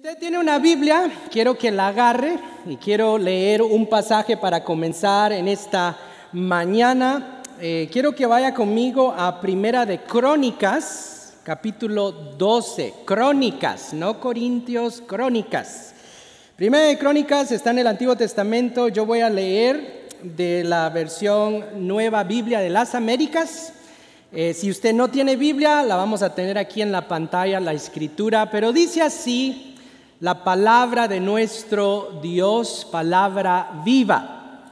Usted tiene una Biblia, quiero que la agarre y quiero leer un pasaje para comenzar en esta mañana. Quiero que vaya conmigo a Primera de Crónicas, capítulo 12. Crónicas, no Corintios, Crónicas. Primera de Crónicas está en el Antiguo Testamento. Yo voy a leer de la versión Nueva Biblia de las Américas. Si usted no tiene Biblia, la vamos a tener aquí en la pantalla, la escritura, pero dice así la palabra de nuestro Dios, palabra viva.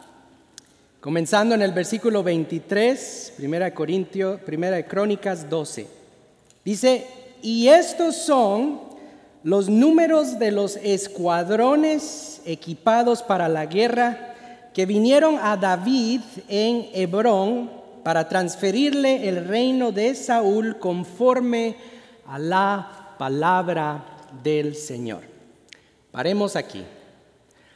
Comenzando en el versículo 23, Primera de Crónicas 12. Dice, y estos son los números de los escuadrones equipados para la guerra que vinieron a David en Hebrón para transferirle el reino de Saúl conforme a la palabra del Señor. Paremos aquí.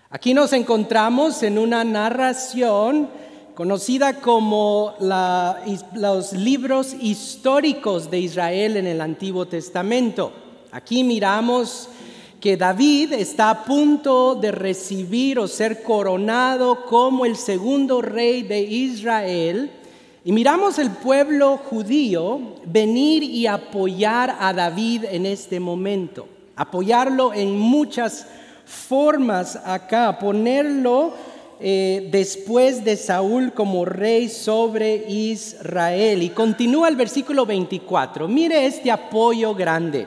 Aquí nos encontramos en una narración conocida como los libros históricos de Israel en el Antiguo Testamento. Aquí miramos que David está a punto de recibir o ser coronado como el segundo rey de Israel. Y miramos el pueblo judío venir y apoyar a David en este momento. Apoyarlo en muchas formas acá. Ponerlo después de Saúl como rey sobre Israel. Y continúa el versículo 24. Mire este apoyo grande.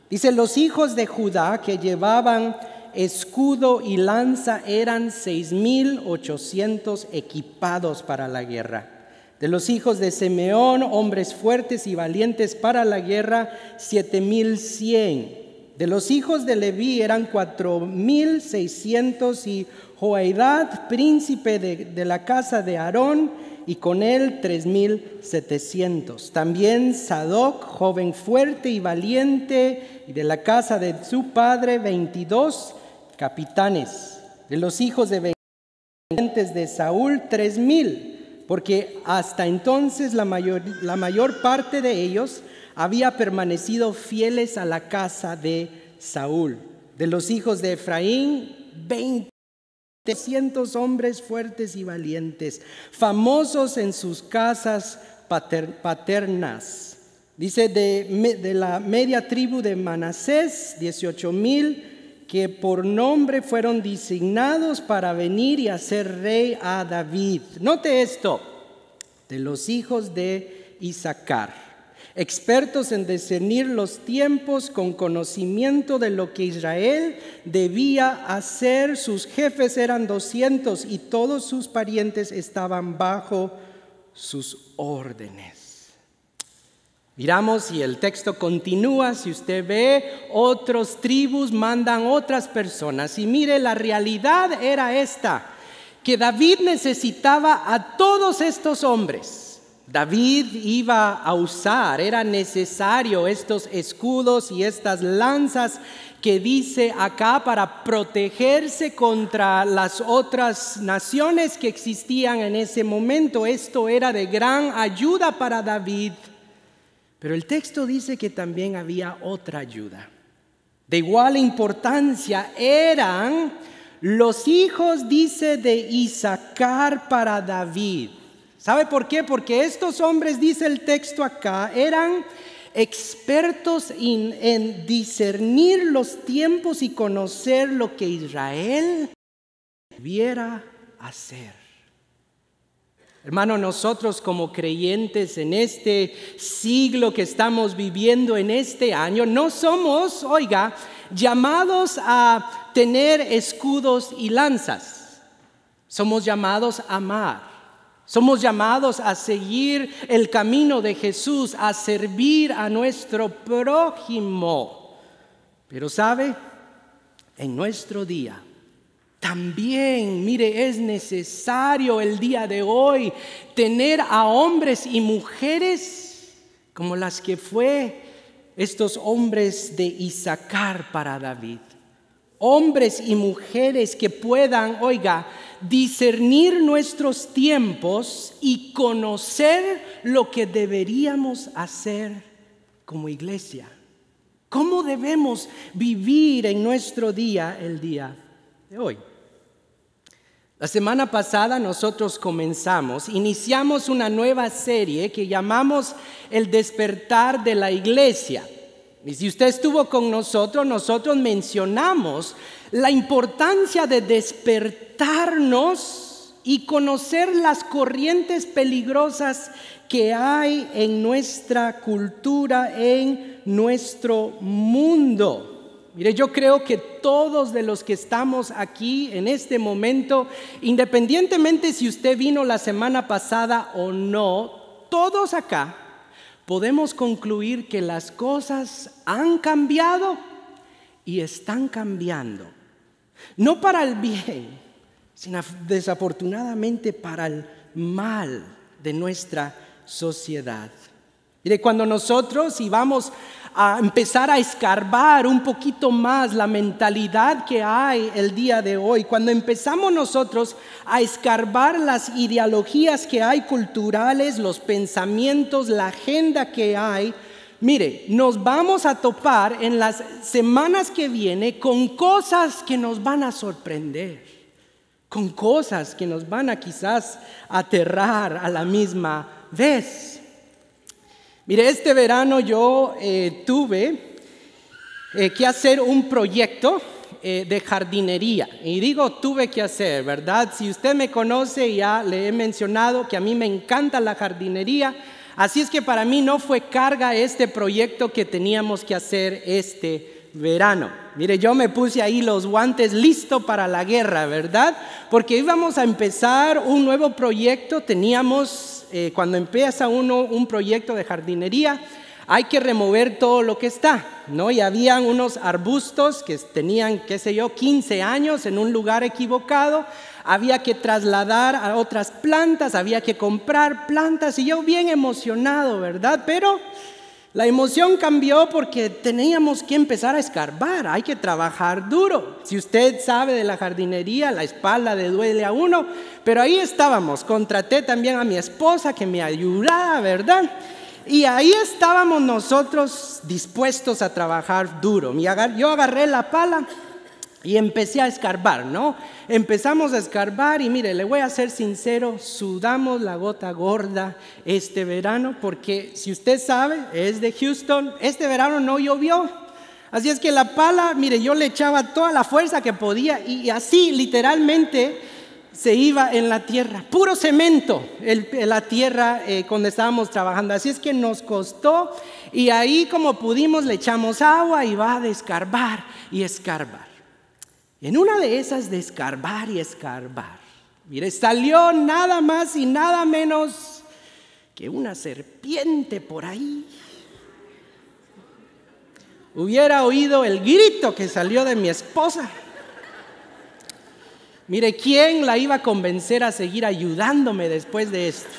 Dice, los hijos de Judá que llevaban escudo y lanza eran 6,800 equipados para la guerra. De los hijos de Simeón, hombres fuertes y valientes para la guerra, 7,100. De los hijos de Leví eran 4,600 y Joiada, príncipe de la casa de Aarón, y con él 3,700. También Sadoc, joven fuerte y valiente, y de la casa de su padre 22 capitanes. De los hijos de valientes de Saúl 3,000, porque hasta entonces la mayor parte de ellos había permanecido fieles a la casa de Saúl. De los hijos de Efraín 200 hombres fuertes y valientes, famosos en sus casas paternas. Dice de la media tribu de Manasés, 18,000, que por nombre fueron designados para venir y hacer rey a David. Note esto, de los hijos de Isaacar, expertos en discernir los tiempos con conocimiento de lo que Israel debía hacer. Sus jefes eran 200 y todos sus parientes estaban bajo sus órdenes. Miramos y el texto continúa. Si usted ve, otras tribus mandan otras personas. Y mire, la realidad era esta, que David necesitaba a todos estos hombres. David iba a usar, era necesario estos escudos y estas lanzas que dice acá para protegerse contra las otras naciones que existían en ese momento. Esto era de gran ayuda para David. Pero el texto dice que también había otra ayuda. De igual importancia eran los hijos, dice, de Isaacar para David. ¿Sabe por qué? Porque estos hombres, dice el texto acá, eran expertos en discernir los tiempos y conocer lo que Israel debiera hacer. Hermano, nosotros como creyentes en este siglo que estamos viviendo en este año, no somos, llamados a tener escudos y lanzas. Somos llamados a amar. Somos llamados a seguir el camino de Jesús, a servir a nuestro prójimo. Pero ¿sabe? En nuestro día también, mire, es necesario el día de hoy tener a hombres y mujeres como las que fue estos hombres de Isaacar para David. Hombres y mujeres que puedan, discernir nuestros tiempos y conocer lo que deberíamos hacer como iglesia, ¿Cómo debemos vivir en nuestro día el día de hoy? La semana pasada nosotros iniciamos una nueva serie que llamamos El despertar de la iglesia. Y si usted estuvo con nosotros mencionamos la importancia de despertarnos y conocer las corrientes peligrosas que hay en nuestra cultura, en nuestro mundo. Mire, yo creo que todos de los que estamos aquí en este momento, independientemente si usted vino la semana pasada o no, todos acá podemos concluir que las cosas han cambiado y están cambiando. No para el bien, sino desafortunadamente para el mal de nuestra sociedad. Mire, cuando nosotros íbamos a empezar a escarbar un poquito más la mentalidad que hay el día de hoy, cuando empezamos nosotros a escarbar las ideologías que hay culturales, los pensamientos, la agenda que hay, mire, nos vamos a topar en las semanas que vienen con cosas que nos van a sorprender, con cosas que nos van a quizás aterrar a la misma vez. Mire, este verano yo tuve que hacer un proyecto de jardinería. Y digo tuve que hacer, ¿verdad? Si usted me conoce, ya le he mencionado que a mí me encanta la jardinería. Así es que para mí no fue carga este proyecto que teníamos que hacer este verano. Mire, yo me puse ahí los guantes listo para la guerra, ¿verdad? Porque íbamos a empezar un nuevo proyecto, cuando empieza uno un proyecto de jardinería, hay que remover todo lo que está, ¿no? Y habían unos arbustos que tenían, 15 años en un lugar equivocado, había que trasladar a otras plantas, había que comprar plantas, y yo bien emocionado, ¿verdad? Pero la emoción cambió porque teníamos que empezar a escarbar, hay que trabajar duro. Si usted sabe de la jardinería, la espalda le duele a uno, pero ahí estábamos. Contraté también a mi esposa que me ayudara, ¿verdad? Y ahí estábamos nosotros dispuestos a trabajar duro. Yo agarré la pala y empecé a escarbar, ¿no? Empezamos a escarbar y mire, le voy a ser sincero, sudamos la gota gorda este verano porque si usted sabe, es de Houston, este verano no llovió. Así es que la pala, mire, yo le echaba toda la fuerza que podía y así literalmente se iba en la tierra, puro cemento la tierra cuando estábamos trabajando. Así es que nos costó y ahí como pudimos le echamos agua y va a escarbar y escarbar. En una de esas de escarbar y escarbar, mire, salió nada más y nada menos que una serpiente por ahí. Hubiera oído el grito que salió de mi esposa. Mire, ¿quién la iba a convencer a seguir ayudándome después de esto?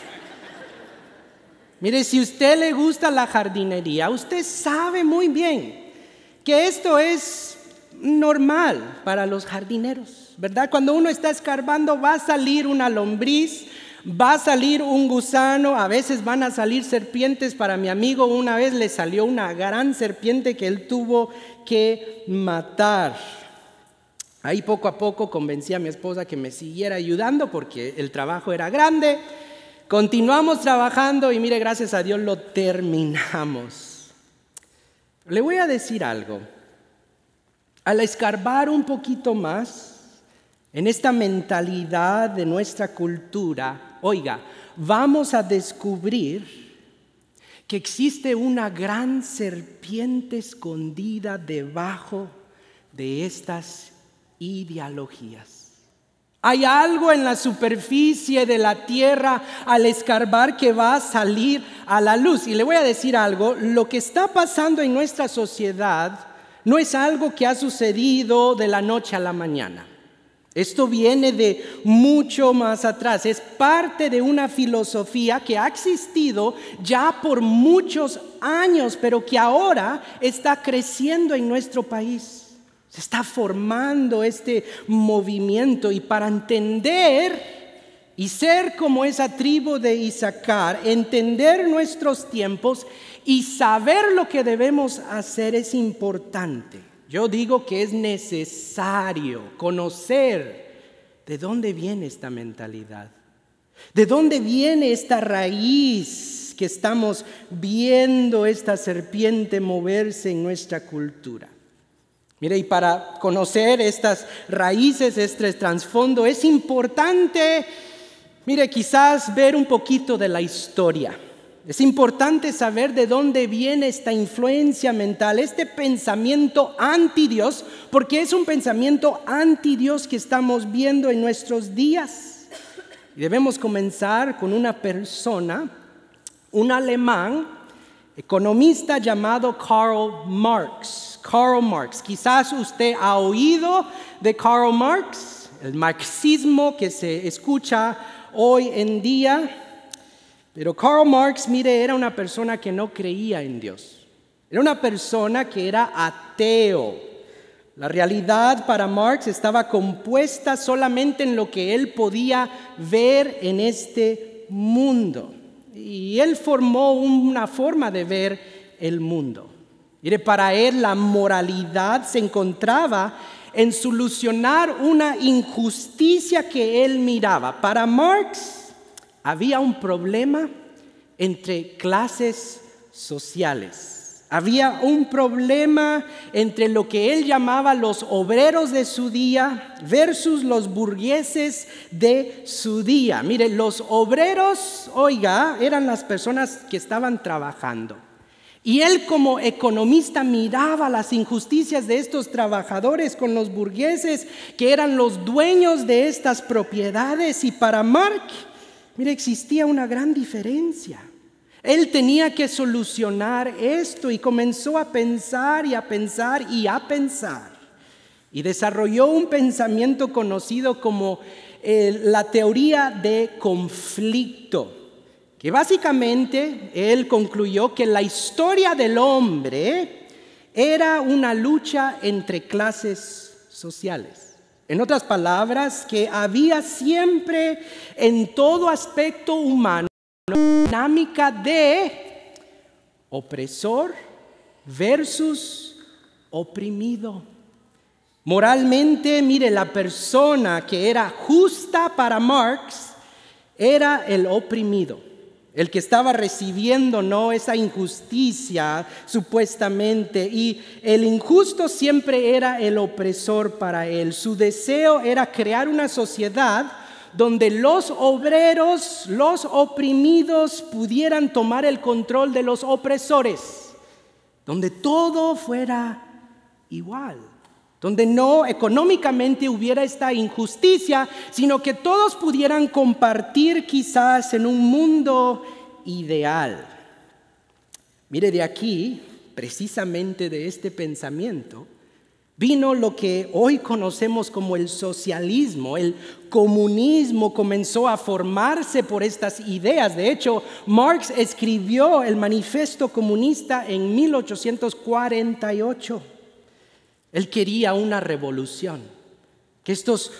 Mire, si a usted le gusta la jardinería, usted sabe muy bien que esto es normal para los jardineros, ¿verdad? Cuando uno está escarbando va a salir una lombriz, va a salir un gusano, a veces van a salir serpientes. Para mi amigo una vez le salió una gran serpiente que él tuvo que matar. Ahí poco a poco convencí a mi esposa que me siguiera ayudando porque el trabajo era grande. Continuamos trabajando y mire, gracias a Dios lo terminamos. Le voy a decir algo. Al escarbar un poquito más en esta mentalidad de nuestra cultura, oiga, vamos a descubrir que existe una gran serpiente escondida debajo de estas ideologías. Hay algo en la superficie de la tierra al escarbar que va a salir a la luz. Y le voy a decir algo, lo que está pasando en nuestra sociedad no es algo que ha sucedido de la noche a la mañana. Esto viene de mucho más atrás. Es parte de una filosofía que ha existido ya por muchos años, pero que ahora está creciendo en nuestro país. Se está formando este movimiento y para entender y ser como esa tribu de Isaacar, entender nuestros tiempos Y saber lo que debemos hacer es importante. Yo digo que es necesario conocer de dónde viene esta mentalidad. ¿De dónde viene esta raíz que estamos viendo esta serpiente moverse en nuestra cultura? Mire, y para conocer estas raíces, este trasfondo, es importante, mire, quizás ver un poquito de la historia. Es importante saber de dónde viene esta influencia mental, este pensamiento anti Dios, porque es un pensamiento anti Dios que estamos viendo en nuestros días. Y debemos comenzar con una persona, un alemán, economista llamado Karl Marx. Karl Marx, quizás usted ha oído de Karl Marx, el marxismo que se escucha hoy en día. Pero Karl Marx, mire, era una persona que no creía en Dios. Era una persona que era ateo. La realidad para Marx estaba compuesta solamente en lo que él podía ver en este mundo. Y él formó una forma de ver el mundo. Mire, para él la moralidad se encontraba en solucionar una injusticia que él miraba. Para Marx había un problema entre clases sociales. Había un problema entre lo que él llamaba los obreros de su día versus los burgueses de su día. Mire, los obreros, eran las personas que estaban trabajando. Y él como economista miraba las injusticias de estos trabajadores con los burgueses que eran los dueños de estas propiedades. Y para Marx, mire, existía una gran diferencia. Él tenía que solucionar esto y comenzó a pensar y a pensar y a pensar. Y desarrolló un pensamiento conocido como la teoría de conflicto, que básicamente él concluyó que la historia del hombre era una lucha entre clases sociales. En otras palabras, que había siempre en todo aspecto humano una dinámica de opresor versus oprimido. Moralmente, mire, la persona que era justa para Marx era el oprimido. El que estaba recibiendo esa injusticia supuestamente, y el injusto siempre era el opresor para él. Su deseo era crear una sociedad donde los obreros, los oprimidos pudieran tomar el control de los opresores, donde todo fuera igual, donde no económicamente hubiera esta injusticia, sino que todos pudieran compartir quizás en un mundo ideal. Mire, de aquí, precisamente de este pensamiento, vino lo que hoy conocemos como el socialismo. El comunismo comenzó a formarse por estas ideas. De hecho, Marx escribió el Manifiesto Comunista en 1848. Él quería una revolución, que estos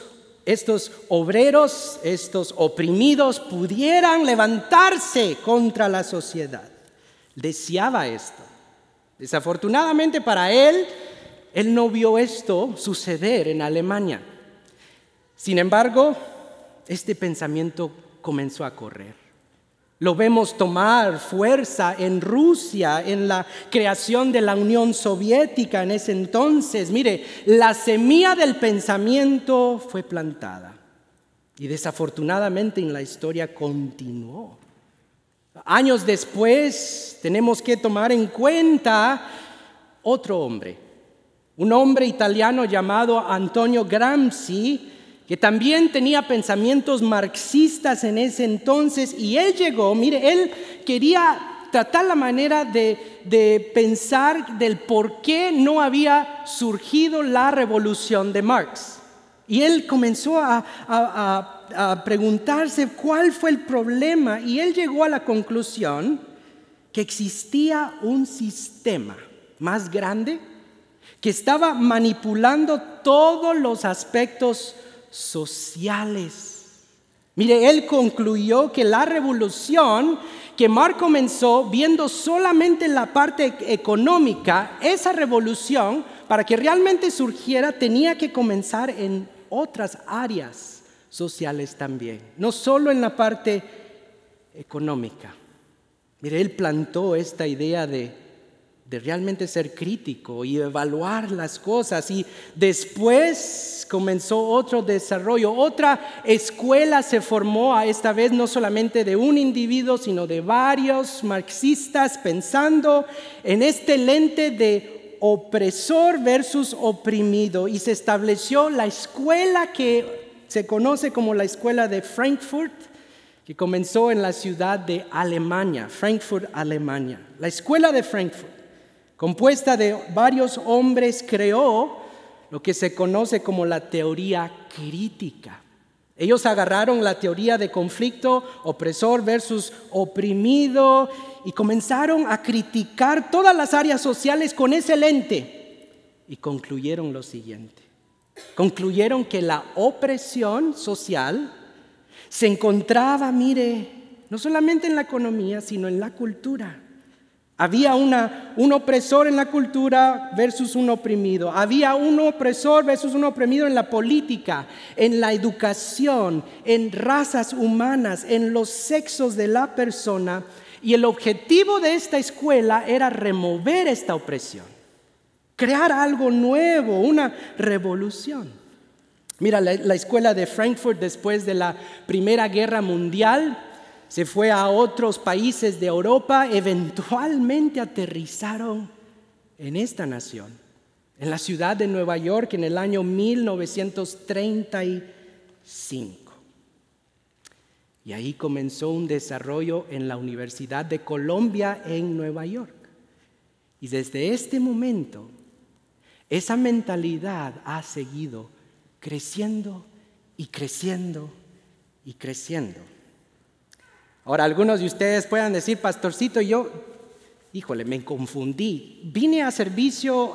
obreros, estos oprimidos pudieran levantarse contra la sociedad. Deseaba esto. Desafortunadamente para él no vio esto suceder en Alemania. Sin embargo, este pensamiento comenzó a correr. Lo vemos tomar fuerza en Rusia, en la creación de la Unión Soviética en ese entonces. Mire, la semilla del pensamiento fue plantada y desafortunadamente en la historia continuó. Años después tenemos que tomar en cuenta otro hombre, un hombre italiano llamado Antonio Gramsci, que también tenía pensamientos marxistas en ese entonces, y él quería tratar la manera de pensar del por qué no había surgido la revolución de Marx. Y él comenzó a preguntarse cuál fue el problema, y él llegó a la conclusión que existía un sistema más grande que estaba manipulando todos los aspectos sociales. Mire, él concluyó que la revolución que Marx comenzó viendo solamente la parte económica. Esa revolución, para que realmente surgiera, tenía que comenzar en otras áreas sociales también, no solo en la parte económica. Mire, él plantó esta idea de realmente ser crítico y evaluar las cosas, y después comenzó otro desarrollo, otra escuela se formó, a esta vez no solamente de un individuo, sino de varios marxistas, pensando en este lente de opresor versus oprimido, y se estableció la escuela que se conoce como la escuela de Frankfurt, que comenzó en la ciudad de Alemania, Frankfurt, Alemania. La escuela de Frankfurt, compuesta de varios hombres, creó lo que se conoce como la teoría crítica. Ellos agarraron la teoría de conflicto, opresor versus oprimido, y comenzaron a criticar todas las áreas sociales con ese lente. Y concluyeron lo siguiente. Concluyeron que la opresión social se encontraba, mire, no solamente en la economía, sino en la cultura. Había un opresor en la cultura versus un oprimido. Había un opresor versus un oprimido en la política, en la educación, en razas humanas, en los sexos de la persona. Y el objetivo de esta escuela era remover esta opresión, crear algo nuevo, una revolución. Mira, la escuela de Frankfurt, después de la Primera Guerra Mundial, se fue a otros países de Europa, eventualmente aterrizaron en esta nación, en la ciudad de Nueva York, en el año 1935. Y ahí comenzó un desarrollo en la Universidad de Columbia en Nueva York. Y desde este momento, esa mentalidad ha seguido creciendo y creciendo y creciendo. Ahora, algunos de ustedes puedan decir, pastorcito, híjole, me confundí. ¿Vine a servicio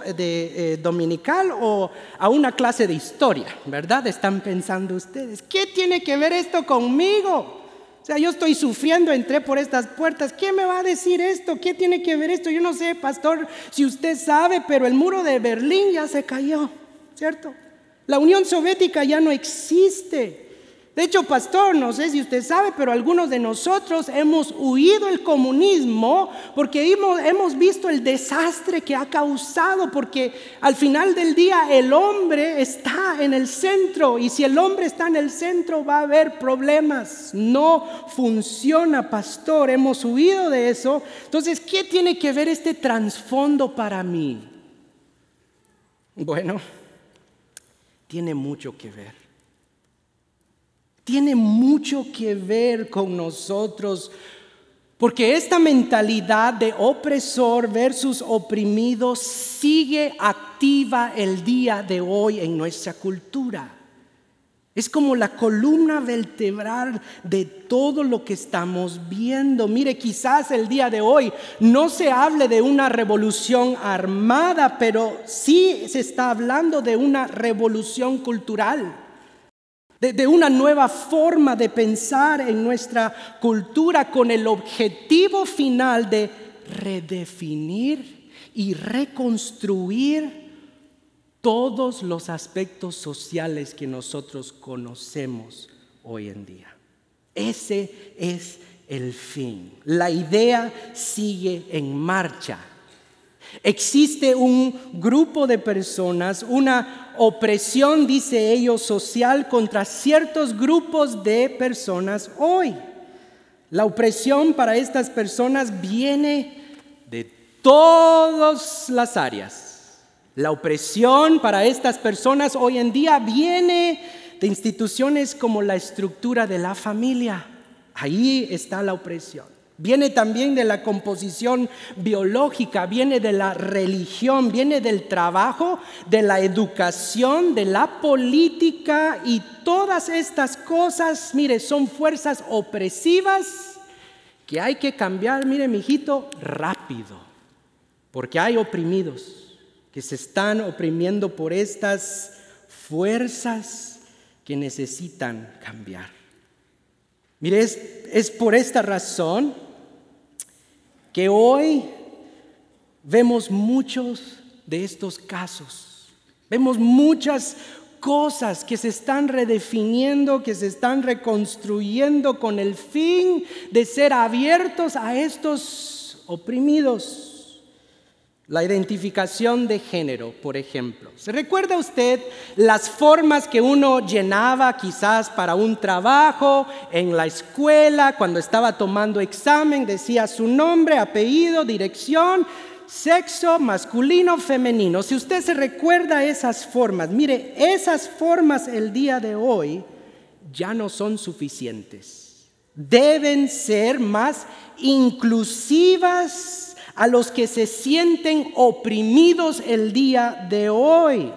dominical o a una clase de historia? ¿Verdad? Están pensando ustedes, ¿qué tiene que ver esto conmigo? O sea, yo estoy sufriendo, entré por estas puertas. ¿Quién me va a decir esto? ¿Qué tiene que ver esto? Yo no sé, pastor, si usted sabe, pero el muro de Berlín ya se cayó, ¿cierto? La Unión Soviética ya no existe. De hecho, pastor, no sé si usted sabe, pero algunos de nosotros hemos huido del comunismo porque hemos visto el desastre que ha causado, porque al final del día el hombre está en el centro, y si el hombre está en el centro va a haber problemas. No funciona, pastor, hemos huido de eso. Entonces, ¿qué tiene que ver este trasfondo para mí? Bueno, tiene mucho que ver. Tiene mucho que ver con nosotros, porque esta mentalidad de opresor versus oprimido sigue activa el día de hoy en nuestra cultura. Es como la columna vertebral de todo lo que estamos viendo. Mire, quizás el día de hoy no se hable de una revolución armada, pero sí se está hablando de una revolución cultural. De una nueva forma de pensar en nuestra cultura, con el objetivo final de redefinir y reconstruir todos los aspectos sociales que nosotros conocemos hoy en día. Ese es el fin. La idea sigue en marcha. Existe un grupo de personas, una opresión, dice ellos, social contra ciertos grupos de personas hoy. La opresión para estas personas viene de todas las áreas. La opresión para estas personas hoy en día viene de instituciones como la estructura de la familia. Ahí está la opresión. Viene también de la composición biológica, viene de la religión, viene del trabajo, de la educación, de la política, y todas estas cosas, mire, son fuerzas opresivas que hay que cambiar, mire, mijito, rápido, porque hay oprimidos que se están oprimiendo por estas fuerzas que necesitan cambiar. Mire, es por esta razón que hoy vemos muchos de estos casos. Vemos muchas cosas que se están redefiniendo, que se están reconstruyendo con el fin de ser abiertos a estos oprimidos. La identificación de género, por ejemplo. ¿Se recuerda usted las formas que uno llenaba quizás para un trabajo en la escuela, cuando estaba tomando examen? Decía su nombre, apellido, dirección, sexo, masculino, femenino. Si usted se recuerda esas formas, mire, esas formas el día de hoy ya no son suficientes. Deben ser más inclusivas a los que se sienten oprimidos el día de hoy.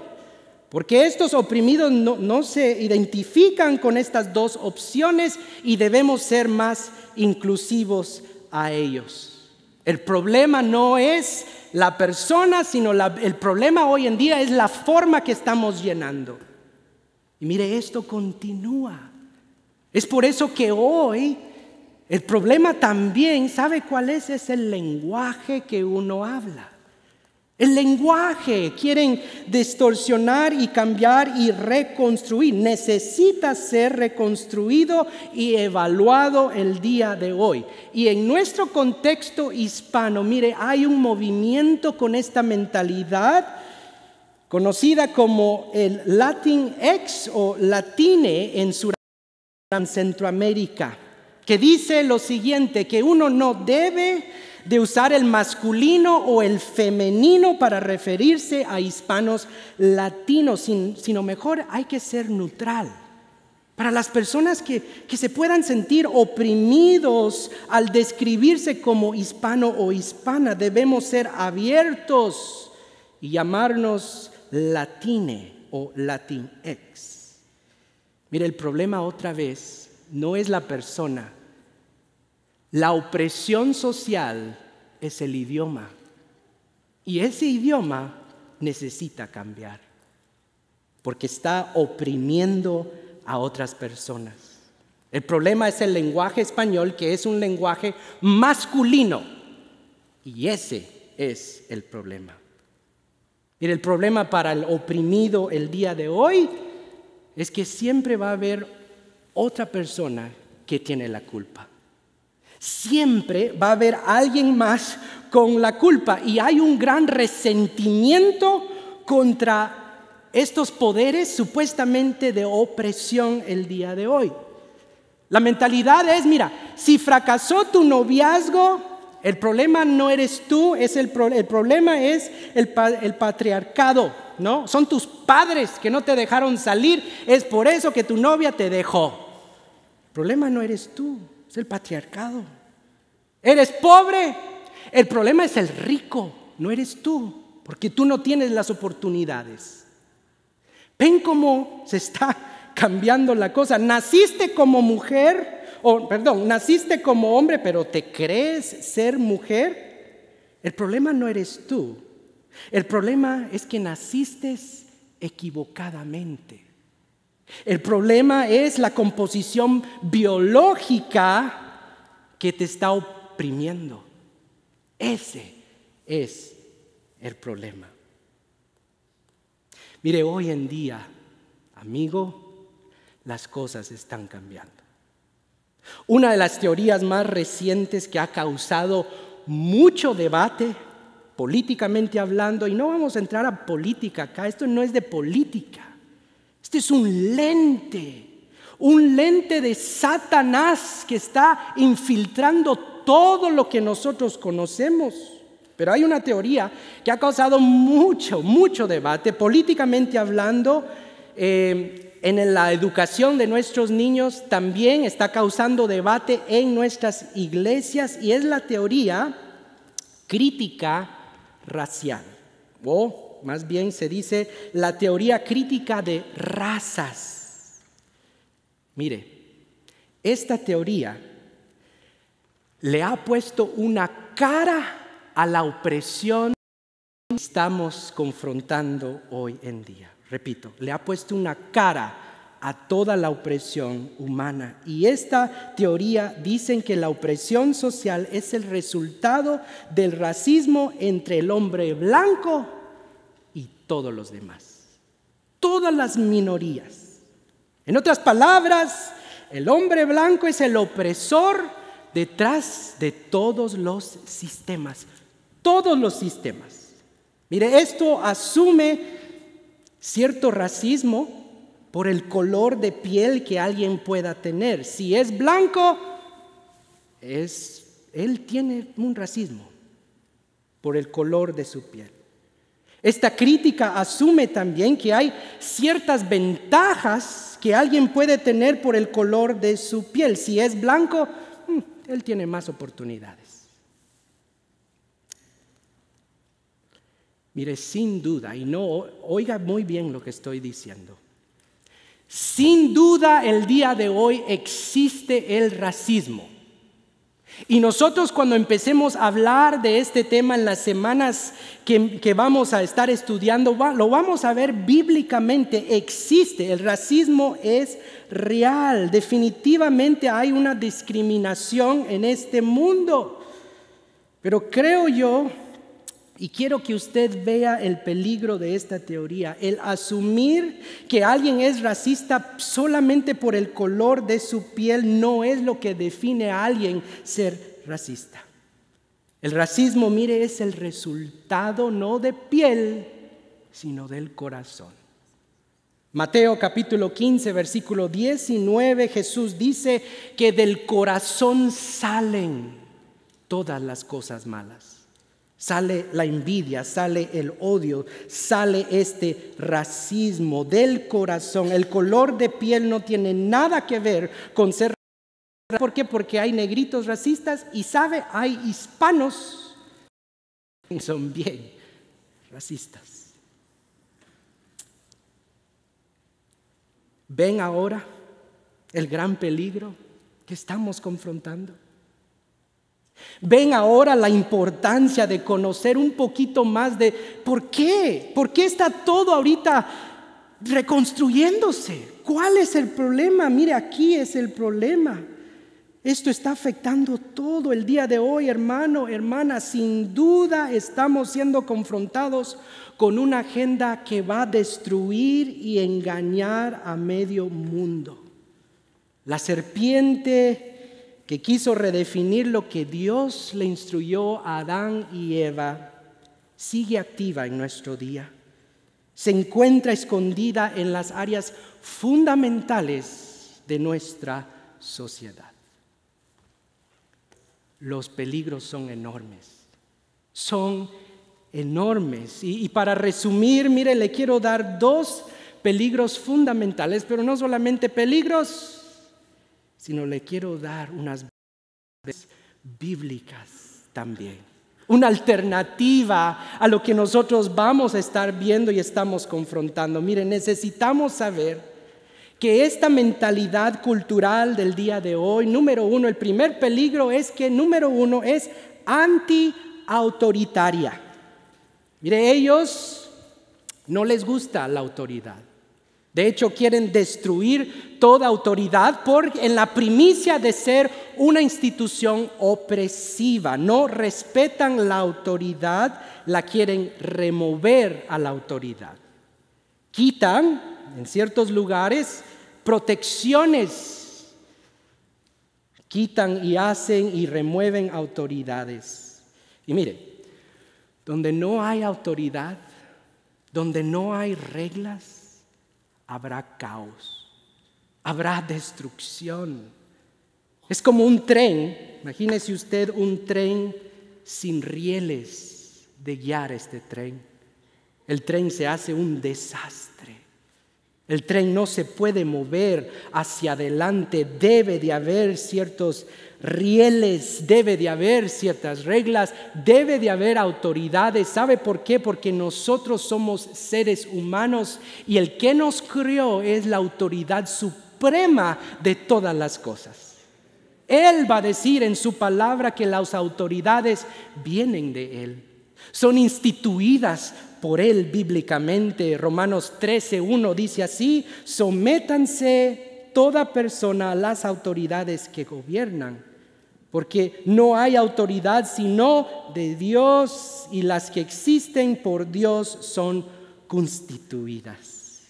Porque estos oprimidos no se identifican con estas dos opciones y debemos ser más inclusivos a ellos. El problema no es la persona, sino el problema hoy en día es la forma que estamos llenando. Y mire, esto continúa. Es por eso que hoy el problema también, ¿sabe cuál es? Es el lenguaje que uno habla. El lenguaje quieren distorsionar y cambiar y reconstruir. Necesita ser reconstruido y evaluado el día de hoy. Y en nuestro contexto hispano, mire, hay un movimiento con esta mentalidad conocida como el Latinx o Latine en Centroamérica, que dice lo siguiente, que uno no debe de usar el masculino o el femenino para referirse a hispanos latinos, sino mejor hay que ser neutral. Para las personas que se puedan sentir oprimidos al describirse como hispano o hispana, debemos ser abiertos y llamarnos Latine o Latinx. Mire, el problema otra vez no es la persona. La opresión social es el idioma. Y ese idioma necesita cambiar, porque está oprimiendo a otras personas. El problema es el lenguaje español, que es un lenguaje masculino. Y ese es el problema. Mire, el problema para el oprimido el día de hoy es que siempre va a haber otra persona que tiene la culpa. Siempre va a haber alguien más con la culpa y hay un gran resentimiento contra estos poderes supuestamente de opresión el día de hoy. La mentalidad es, mira, si fracasó tu noviazgo, el problema no eres tú, el problema es el patriarcado, ¿no? Son tus padres que no te dejaron salir, es por eso que tu novia te dejó. El problema no eres tú, es el patriarcado. ¿Eres pobre? El problema es el rico, no eres tú, porque tú no tienes las oportunidades. ¿Ven cómo se está cambiando la cosa? Naciste como mujer, naciste como hombre, pero te crees ser mujer. El problema no eres tú, el problema es que naciste equivocadamente. El problema es la composición biológica que te está oprimiendo. Ese es el problema. Mire, hoy en día, amigo, las cosas están cambiando. Una de las teorías más recientes que ha causado mucho debate, políticamente hablando, y no vamos a entrar a política acá, esto no es de política. Este es un lente de Satanás que está infiltrando todo lo que nosotros conocemos. Pero hay una teoría que ha causado mucho debate, políticamente hablando, en la educación de nuestros niños también está causando debate en nuestras iglesias, y es la teoría crítica racial, o más bien se dice la teoría crítica de razas. Mire, esta teoría le ha puesto una cara a la opresión que estamos confrontando hoy en día. Repito, le ha puesto una cara a toda la opresión humana. Y esta teoría dicen que la opresión social es el resultado del racismo entre el hombre blanco y todos los demás, todas las minorías. En otras palabras, el hombre blanco es el opresor detrás de todos los sistemas, todos los sistemas. Mire, esto asume cierto racismo por el color de piel que alguien pueda tener. Si es blanco, él tiene un racismo por el color de su piel. Esta crítica asume también que hay ciertas ventajas que alguien puede tener por el color de su piel. Si es blanco, él tiene más oportunidades. Mire, sin duda, y no oiga muy bien lo que estoy diciendo, sin duda el día de hoy existe el racismo. Y nosotros cuando empecemos a hablar de este tema en las semanas que vamos a estar estudiando, lo vamos a ver bíblicamente. Existe, el racismo es real. Definitivamente hay una discriminación en este mundo. Pero creo yo, y quiero que usted vea el peligro de esta teoría, el asumir que alguien es racista solamente por el color de su piel no es lo que define a alguien ser racista. El racismo, mire, es el resultado no de piel, sino del corazón. Mateo capítulo 15, versículo 19, Jesús dice que del corazón salen todas las cosas malas. Sale la envidia, sale el odio, sale este racismo del corazón. El color de piel no tiene nada que ver con ser racista. ¿Por qué? Porque hay negritos racistas y hay hispanos que son bien racistas. ¿Ven ahora el gran peligro que estamos confrontando? ¿Ven ahora la importancia de conocer un poquito más de por qué está todo ahorita reconstruyéndose? ¿Cuál es el problema? Mire, aquí es el problema. Esto está afectando todo el día de hoy, hermano, hermana. Sin duda estamos siendo confrontados con una agenda que va a destruir y engañar a medio mundo. La serpiente que quiso redefinir lo que Dios le instruyó a Adán y Eva, sigue activa en nuestro día. Se encuentra escondida en las áreas fundamentales de nuestra sociedad. Los peligros son enormes. Son enormes. Y para resumir, mire, le quiero dar 2 peligros fundamentales, pero no solamente peligros, sino le quiero dar unas verdades bíblicas también. Una alternativa a lo que nosotros vamos a estar viendo y estamos confrontando. Miren, necesitamos saber que esta mentalidad cultural del día de hoy, número 1, el primer peligro es que, número 1, es anti-autoritaria. Mire, ellos no les gusta la autoridad. De hecho, quieren destruir toda autoridad en la primicia de ser una institución opresiva. No respetan la autoridad, la quieren remover a la autoridad. Quitan, en ciertos lugares, protecciones. Quitan y hacen y remueven autoridades. Y mire, donde no hay autoridad, donde no hay reglas, habrá caos, habrá destrucción. Es como un tren. Imagínese usted un tren sin rieles de guiar este tren. El tren se hace un desastre. El tren no se puede mover hacia adelante. Debe de haber ciertos rieles, debe de haber ciertas reglas, debe de haber autoridades. ¿Sabe por qué? Porque nosotros somos seres humanos y el que nos creó es la autoridad suprema de todas las cosas. Él va a decir en su palabra que las autoridades vienen de Él. Son instituidas por Él bíblicamente. Romanos 13:1 dice así: sométanse toda persona a las autoridades que gobiernan, porque no hay autoridad sino de Dios, y las que existen por Dios son constituidas.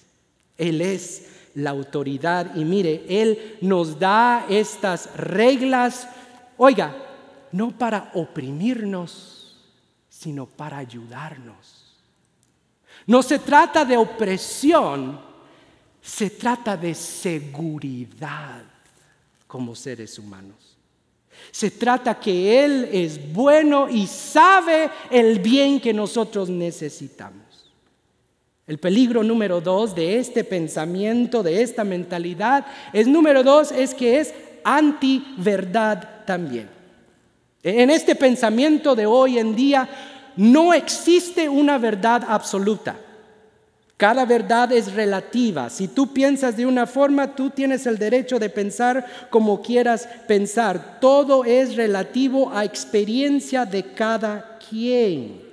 Él es la autoridad y mire, Él nos da estas reglas, oiga, no para oprimirnos, sino para ayudarnos. No se trata de opresión, se trata de seguridad como seres humanos. Se trata que Él es bueno y sabe el bien que nosotros necesitamos. El peligro número 2 de este pensamiento, de esta mentalidad, es que es antiverdad también. En este pensamiento de hoy en día no existe una verdad absoluta. Cada verdad es relativa. Si tú piensas de una forma, tú tienes el derecho de pensar como quieras pensar. Todo es relativo a experiencia de cada quien.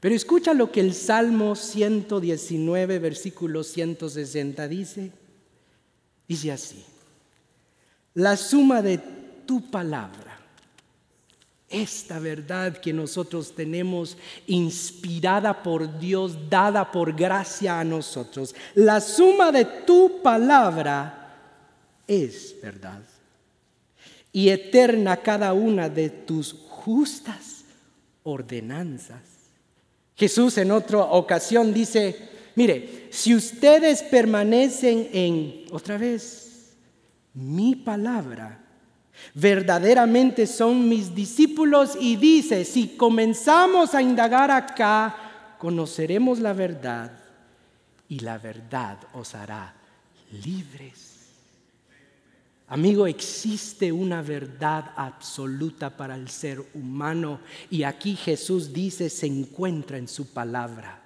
Pero escucha lo que el Salmo 119, versículo 160 dice. Dice así: la suma de tu palabra, esta verdad que nosotros tenemos inspirada por Dios, dada por gracia a nosotros, la suma de tu palabra es verdad, y eterna cada una de tus justas ordenanzas. Jesús en otra ocasión dice, mire, si ustedes permanecen en, otra vez, mi palabra, verdaderamente son mis discípulos, y dice, si comenzamos a indagar acá, conoceremos la verdad y la verdad os hará libres. Amigo, existe una verdad absoluta para el ser humano y aquí Jesús dice se encuentra en su palabra.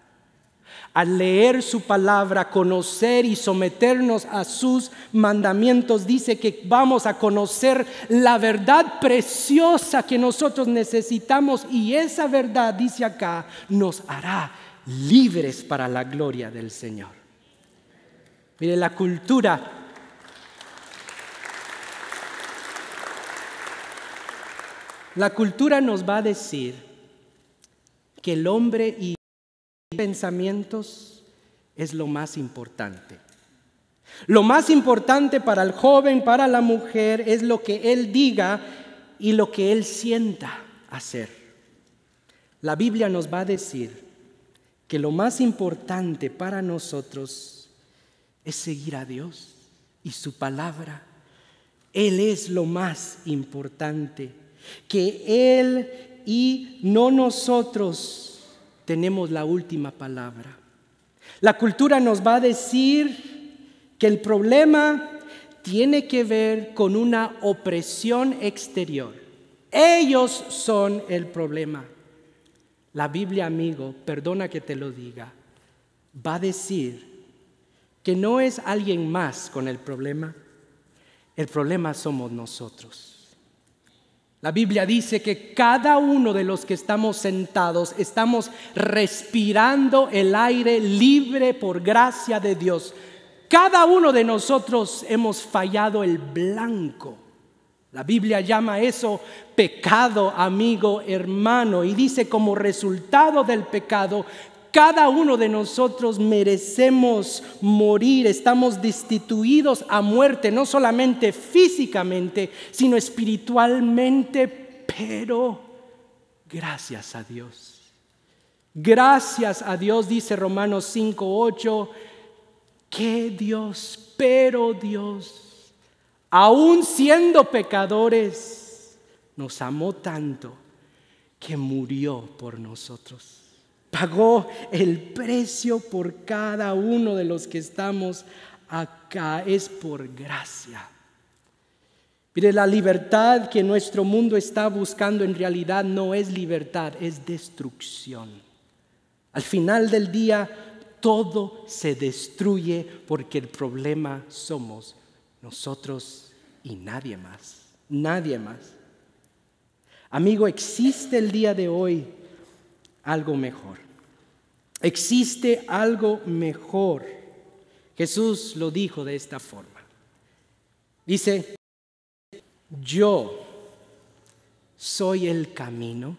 Al leer su palabra, conocer y someternos a sus mandamientos, dice que vamos a conocer la verdad preciosa que nosotros necesitamos, y esa verdad, dice acá, nos hará libres para la gloria del Señor. Mire, la cultura nos va a decir que el hombre y pensamientos es lo más importante. Lo más importante para el joven, para la mujer, es lo que él diga y lo que él sienta hacer. La Biblia nos va a decir que lo más importante para nosotros es seguir a Dios y su palabra. Él es lo más importante, que Él y no nosotros tenemos la última palabra. La cultura nos va a decir que el problema tiene que ver con una opresión exterior. Ellos son el problema. La Biblia, amigo, perdona que te lo diga, va a decir que no es alguien más con el problema somos nosotros. La Biblia dice que cada uno de los que estamos sentados estamos respirando el aire libre por gracia de Dios. Cada uno de nosotros hemos fallado el blanco. La Biblia llama eso pecado, amigo, hermano, y dice como resultado del pecado, cada uno de nosotros merecemos morir, estamos destituidos a muerte, no solamente físicamente, sino espiritualmente, pero gracias a Dios. Gracias a Dios, dice Romanos 5:8, que Dios, pero Dios, aun siendo pecadores, nos amó tanto que murió por nosotros. Pagó el precio por cada uno de los que estamos acá. Es por gracia. Mire, la libertad que nuestro mundo está buscando en realidad no es libertad, es destrucción. Al final del día, todo se destruye porque el problema somos nosotros y nadie más. Nadie más. Amigo, existe el día de hoy algo mejor. Existe algo mejor. Jesús lo dijo de esta forma. Dice, yo soy el camino,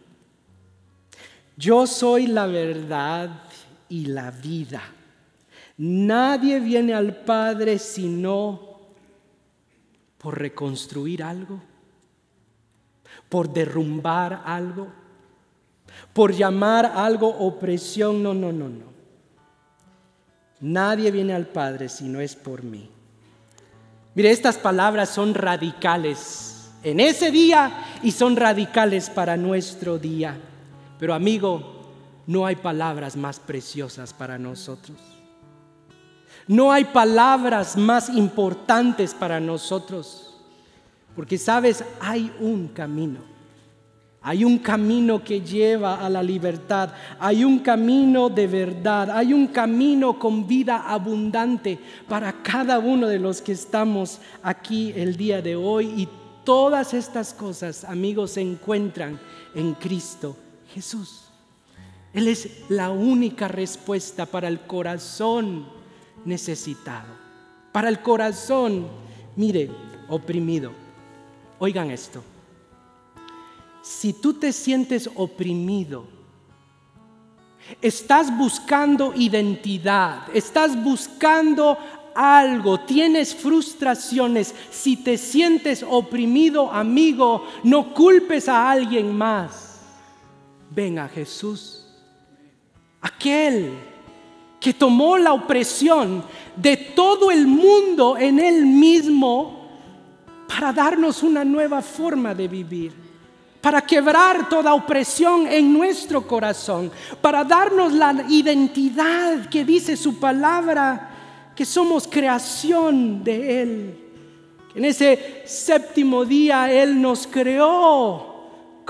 yo soy la verdad y la vida. Nadie viene al Padre sino por reconstruir algo, por derrumbar algo, por llamar algo opresión. No. Nadie viene al Padre si no es por mí. Mire, estas palabras son radicales en ese día y son radicales para nuestro día. Pero amigo, no hay palabras más preciosas para nosotros. No hay palabras más importantes para nosotros. Porque sabes, hay un camino. Hay un camino que lleva a la libertad. Hay un camino de verdad. Hay un camino con vida abundante para cada uno de los que estamos aquí el día de hoy. Y todas estas cosas, amigos, se encuentran en Cristo Jesús. Él es la única respuesta para el corazón necesitado. Para el corazón, mire, oprimido. Oigan esto. Si tú te sientes oprimido, estás buscando identidad, estás buscando algo, tienes frustraciones, si te sientes oprimido, amigo, no culpes a alguien más. Ven a Jesús, aquel que tomó la opresión de todo el mundo en Él mismo para darnos una nueva forma de vivir. Para quebrar toda opresión en nuestro corazón, para darnos la identidad que dice su palabra, que somos creación de Él. En ese séptimo día Él nos creó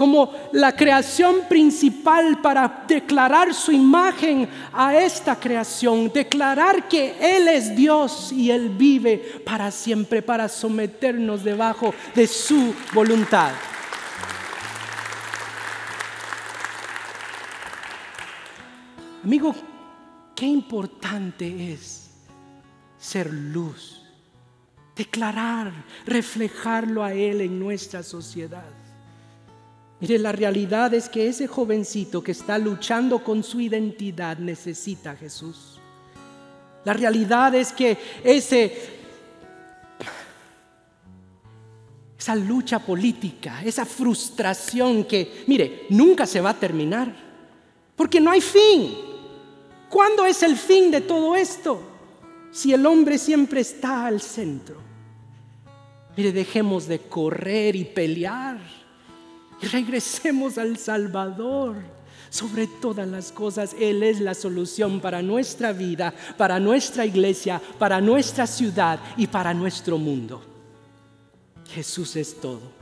como la creación principal para declarar su imagen a esta creación, declarar que Él es Dios y Él vive para siempre, para someternos debajo de su voluntad. Amigo, qué importante es ser luz, declarar, reflejarlo a Él en nuestra sociedad. Mire, la realidad es que ese jovencito que está luchando con su identidad necesita a Jesús. La realidad es que esa lucha política, esa frustración que, mire, nunca se va a terminar, porque no hay fin. ¿Cuándo es el fin de todo esto? Si el hombre siempre está al centro. Mire, dejemos de correr y pelear y regresemos al Salvador. Sobre todas las cosas, Él es la solución para nuestra vida, para nuestra iglesia, para nuestra ciudad y para nuestro mundo. Jesús es todo.